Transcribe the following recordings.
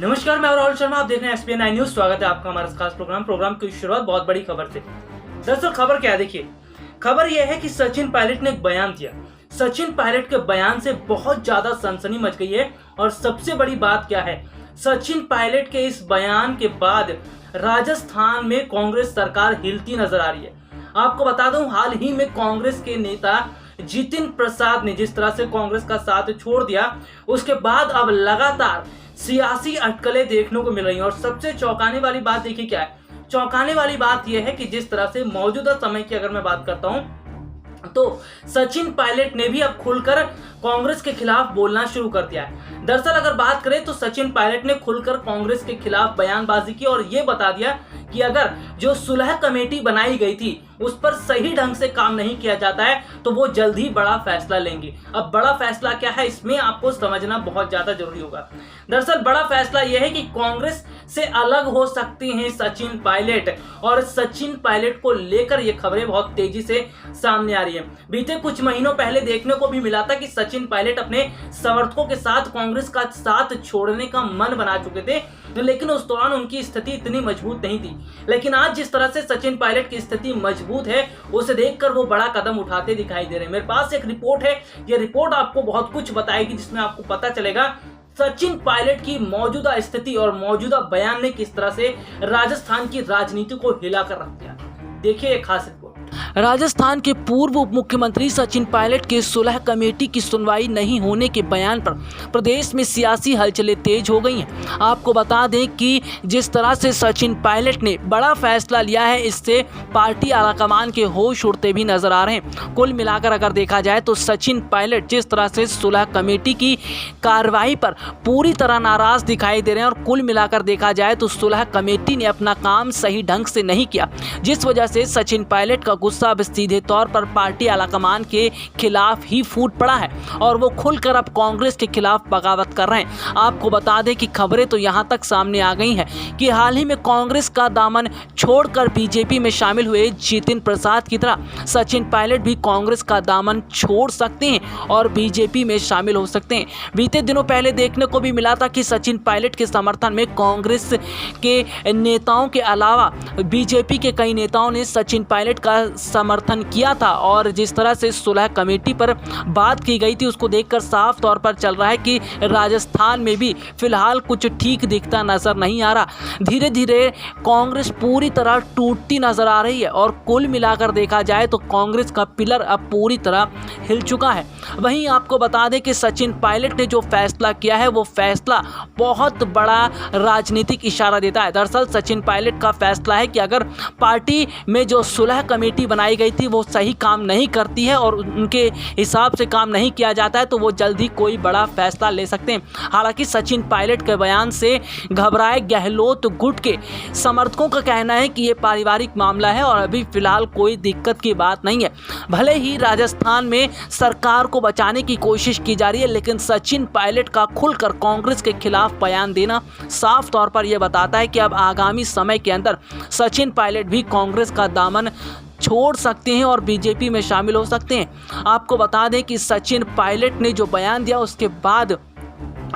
नमस्कार, मैं राहुल शर्मा। आप देख रहे हैं एसपीएन 9 न्यूज। स्वागत है आपका हमारा खास प्रोग्राम की शुरुआत बहुत बड़ी खबर से। दरअसल खबर क्या है, देखिए खबर यह है कि सचिन पायलट ने एक बयान दिया। सचिन पायलट के बयान से बहुत ज्यादा सनसनी मच गई है और सबसे बड़ी बात क्या है, सचिन पायलट के इस बयान के बाद राजस्थान में कांग्रेस सरकार हिलती नजर आ रही है। आपको बता दूं, हाल ही में कांग्रेस के नेता जितिन प्रसाद ने जिस तरह से कांग्रेस का साथ छोड़ दिया, उसके बाद अब लगातार सियासी अटकलें देखने को मिल रही हैं। और सबसे चौंकाने वाली बात देखिए क्या है, चौंकाने वाली बात यह है कि जिस तरह से मौजूदा समय की अगर मैं बात करता हूं तो सचिन पायलट ने भी अब खुलकर कांग्रेस के खिलाफ बोलना शुरू कर दिया है। दरअसल अगर बात करें तो सचिन पायलट ने खुलकर कांग्रेस के खिलाफ बयानबाजी की और यह बता दिया कि अगर जो सुलह कमेटी बनाई गई थी उस पर सही ढंग से काम नहीं किया जाता है तो वो जल्द ही बड़ा फैसला लेंगे। अब बड़ा फैसला क्या है, इसमें आपको समझना बहुत ज्यादा जरूरी होगा। दरअसल बड़ा फैसला यह है कि कांग्रेस से अलग हो सकते हैं सचिन पायलट, और सचिन पायलट को लेकर ये खबरें बहुत तेजी से सामने आ रही है। बीते कुछ महीनों पहले देखने को भी मिला था कि सचिन पायलट अपने समर्थकों के साथ कांग्रेस का साथ छोड़ने का मन बना चुके थे, लेकिन उस दौरान उनकी स्थिति इतनी मजबूत नहीं थी। लेकिन आज जिस तरह से सचिन पायलट की स्थिति मजबूत है, उसे देखकर वो बड़ा कदम उठाते दिखाई दे रहे हैं। मेरे पास एक रिपोर्ट है, यह रिपोर्ट आपको बहुत कुछ बताएगी, जिसमें आपको पता चलेगा सचिन पायलट की मौजूदा स्थिति और मौजूदा बयान ने किस तरह से राजस्थान की राजनीति को हिलाकर रख दिया। देखिए एक खास रिपोर्ट। राजस्थान के पूर्व उप मुख्यमंत्री सचिन पायलट के सुलह कमेटी की सुनवाई नहीं होने के बयान पर प्रदेश में सियासी हलचलें तेज हो गई हैं। आपको बता दें कि जिस तरह से सचिन पायलट ने बड़ा फैसला लिया है, इससे पार्टी आलाकमान के होश उड़ते भी नजर आ रहे हैं। कुल मिलाकर अगर देखा जाए तो सचिन पायलट जिस तरह से सुलह कमेटी की कार्रवाई पर पूरी तरह नाराज दिखाई दे रहे हैं, और कुल मिलाकर देखा जाए तो सुलह कमेटी ने अपना काम सही ढंग से नहीं किया, जिस वजह से सचिन पायलट का गुस्सा अब सीधे तौर पर पार्टी आलाकमान के खिलाफ ही फूट पड़ा है और वो खुलकर अब कांग्रेस के खिलाफ बगावत कर रहे हैं। आपको बता दें कि खबरें तो यहां तक सामने आ गई हैं कि हाल ही में कांग्रेस का दामन छोड़कर बीजेपी में शामिल हुए जितिन प्रसाद की तरह सचिन पायलट भी कांग्रेस का दामन छोड़ सकते हैं और बीजेपी में शामिल हो सकते हैं। बीते दिनों पहले देखने को भी मिला था कि सचिन पायलट के समर्थन में कांग्रेस के नेताओं के अलावा बीजेपी के कई नेताओं ने सचिन पायलट का समर्थन किया था, और जिस तरह से सुलह कमेटी पर बात की गई थी उसको देखकर साफ तौर पर चल रहा है कि राजस्थान में भी फिलहाल कुछ ठीक दिखता नजर नहीं आ रहा। धीरे धीरे कांग्रेस पूरी तरह टूटती नजर आ रही है और कुल मिलाकर देखा जाए तो कांग्रेस का पिलर अब पूरी तरह हिल चुका है। वहीं आपको बता दें कि सचिन पायलट ने जो फैसला किया है वो फैसला बहुत बड़ा राजनीतिक इशारा देता है। दरअसल सचिन पायलट का फैसला है कि अगर पार्टी में जो सुलह कमेटी बनाई गई थी वो सही काम नहीं करती है और उनके हिसाब से काम नहीं किया जाता है तो वो जल्द ही कोई बड़ा फैसला ले सकते हैं। हालांकि सचिन पायलट के बयान से घबराए गहलोत गुट के समर्थकों का कहना है कि ये पारिवारिक मामला है और अभी फिलहाल कोई दिक्कत की बात नहीं है। भले ही राजस्थान में सरकार को बचाने की कोशिश की जा रही है, लेकिन सचिन पायलट का खुलकर कांग्रेस के खिलाफ बयान देना साफ तौर पर यह बताता है कि अब आगामी समय के अंदर सचिन पायलट भी कांग्रेस का दामन छोड़ सकते हैं और बीजेपी में शामिल हो सकते हैं। आपको बता दें कि सचिन पायलट ने जो बयान दिया उसके बाद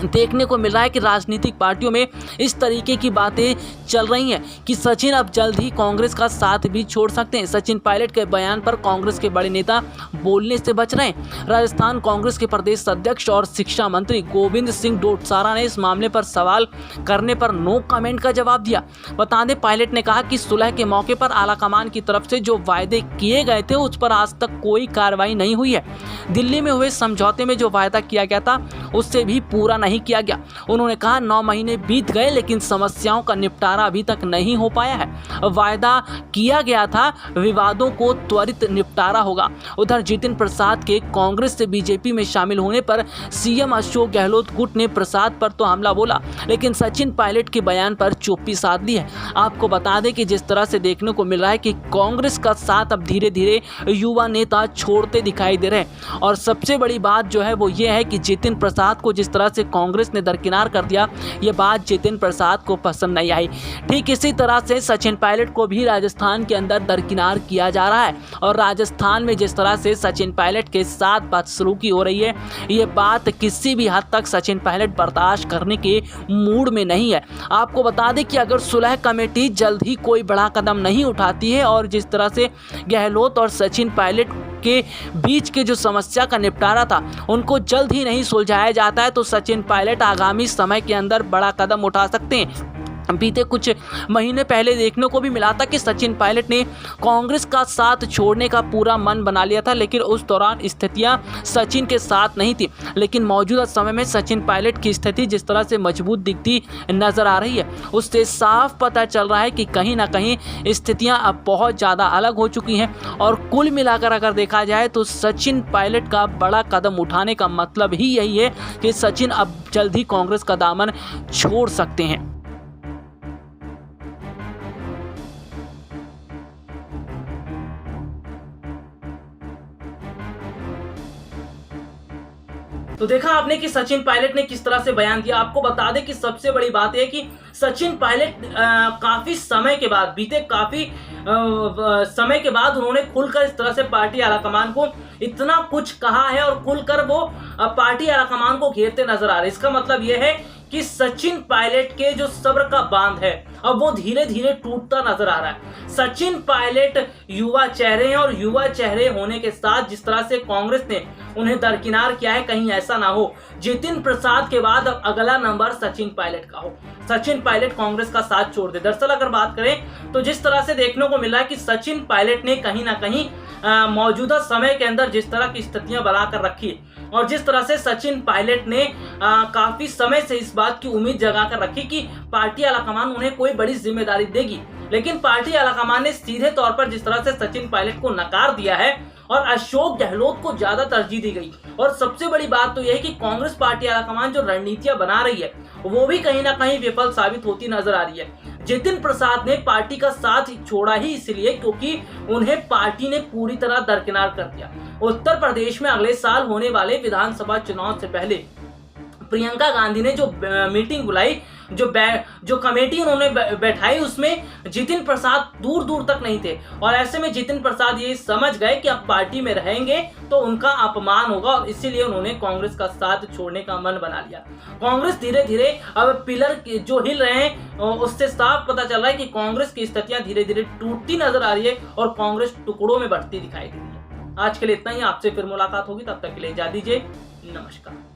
देखने को मिल रहा है कि राजनीतिक पार्टियों में इस तरीके की बातें चल रही हैं कि सचिन अब जल्द ही कांग्रेस का साथ भी छोड़ सकते हैं। सचिन पायलट के बयान पर कांग्रेस के बड़े नेता बोलने से बच रहे हैं। राजस्थान कांग्रेस के प्रदेश अध्यक्ष और शिक्षा मंत्री गोविंद सिंह डोटासरा ने इस मामले पर सवाल करने पर नो कमेंट का जवाब दिया। बता दें, पायलट ने कहा कि सुलह के मौके पर आलाकमान की तरफ से जो वायदे किए गए थे उस पर आज तक कोई कार्रवाई नहीं हुई है। दिल्ली में हुए समझौते में जो वायदा किया गया था उससे भी पूरा नहीं किया गया। उन्होंने कहा 9 महीने बीत गए लेकिन समस्याओं का निपटारा अभी तक नहीं हो पाया है। वायदा किया गया था विवादों को त्वरित निपटारा होगा। उधर जितिन प्रसाद के कांग्रेस से बीजेपी में शामिल होने पर सीएम अशोक गहलोत गुट ने प्रसाद पर तो हमला बोला, लेकिन सचिन पायलट के बयान पर चुप्पी साध ली है। आपको बता दें कि जिस तरह से देखने को मिल रहा है कि कांग्रेस का साथ अब धीरे धीरे युवा नेता छोड़ते दिखाई दे रहे हैं, और सबसे बड़ी बात जो है वो ये है कि जितिन प्रसाद को जिस तरह से कांग्रेस ने दरकिनार कर दिया, ये बात जितिन प्रसाद को पसंद नहीं आई। ठीक इसी तरह से सचिन पायलट को भी राजस्थान के अंदर दरकिनार किया जा रहा है और राजस्थान में जिस तरह से सचिन पायलट के साथ बदसलूकी हो रही है, ये बात किसी भी हद तक सचिन पायलट बर्दाश्त करने के मूड में नहीं है। आपको बता दें कि अगर सुलह कमेटी जल्द ही कोई बड़ा कदम नहीं उठाती है और जिस तरह से गहलोत और सचिन पायलट के बीच के जो समस्या का निपटारा था उनको जल्द ही नहीं सुलझाया जाता है, तो सचिन पायलट आगामी समय के अंदर बड़ा कदम उठा सकते हैं। बीते कुछ महीने पहले देखने को भी मिला था कि सचिन पायलट ने कांग्रेस का साथ छोड़ने का पूरा मन बना लिया था, लेकिन उस दौरान स्थितियां सचिन के साथ नहीं थी। लेकिन मौजूदा समय में सचिन पायलट की स्थिति जिस तरह से मजबूत दिखती नजर आ रही है, उससे साफ पता चल रहा है कि कहीं ना कहीं स्थितियां अब बहुत ज़्यादा अलग हो चुकी हैं। और कुल मिलाकर अगर देखा जाए तो सचिन पायलट का बड़ा कदम उठाने का मतलब ही यही है कि सचिन अब जल्द ही कांग्रेस का दामन छोड़ सकते हैं। तो देखा आपने कि सचिन पायलट ने किस तरह से बयान दिया। आपको बता दें कि सबसे बड़ी बात यह है कि सचिन पायलट काफी समय के बाद, बीते काफी समय के बाद उन्होंने खुलकर इस तरह से पार्टी आलाकमान को इतना कुछ कहा है और खुलकर वो पार्टी आलाकमान को घेरते नजर आ रहे। इसका मतलब यह है कि सचिन पायलट के जो सब्र का बांध है अब वो धीरे धीरे टूटता नजर आ रहा है। सचिन पायलट युवा चेहरे हैं और युवा चेहरे होने के साथ जिस तरह से कांग्रेस ने उन्हें दरकिनार किया है, कहीं ऐसा ना हो जितिन प्रसाद के बाद अब अगला नंबर सचिन पायलट का हो, सचिन पायलट कांग्रेस का साथ छोड़ दे। दरअसल अगर बात करें तो जिस तरह से देखने को मिला है कि सचिन पायलट ने कहीं ना कहीं मौजूदा समय के अंदर जिस तरह की स्थितियां बनाकर रखी और जिस तरह से सचिन पायलट ने काफी समय से इस बात की उम्मीद जगाकर रखी कि पार्टी आलाकमान उन्हें कोई बड़ी जिम्मेदारी देगी, लेकिन पार्टी आलाकमान ने सीधे तौर पर जिस तरह से सचिन पायलट को नकार दिया है और अशोक गहलोत को ज्यादा तरजीह दी गई। और सबसे बड़ी बात तो यह है कि कांग्रेस पार्टी आलाकमान जो रणनीतियां बना रही है वो भी कहीं ना कहीं विफल साबित होती नजर आ रही है। जितिन प्रसाद ने पार्टी का साथ छोड़ा ही इसलिए क्योंकि उन्हें पार्टी ने पूरी तरह दरकिनार कर दिया। उत्तर प्रदेश में अगले साल होने वाले विधानसभा चुनाव से पहले प्रियंका गांधी ने जो मीटिंग बुलाई, जो कमेटी उन्होंने बैठाई, उसमें जितिन प्रसाद दूर दूर तक नहीं थे और ऐसे में जितिन प्रसाद ये समझ गए कि अब पार्टी में रहेंगे तो उनका अपमान होगा और इसीलिए उन्होंने कांग्रेस का साथ छोड़ने का मन बना लिया। कांग्रेस धीरे धीरे अब पिलर जो हिल रहे हैं उससे साफ पता चल रहा है कि कांग्रेस की स्थितियां धीरे धीरे टूटती नजर आ रही है और कांग्रेस टुकड़ों में बढ़ती दिखाई दे रही है। आज के लिए इतना ही, आपसे फिर मुलाकात होगी, तब तक के लिए इजाजत दीजिए, नमस्कार।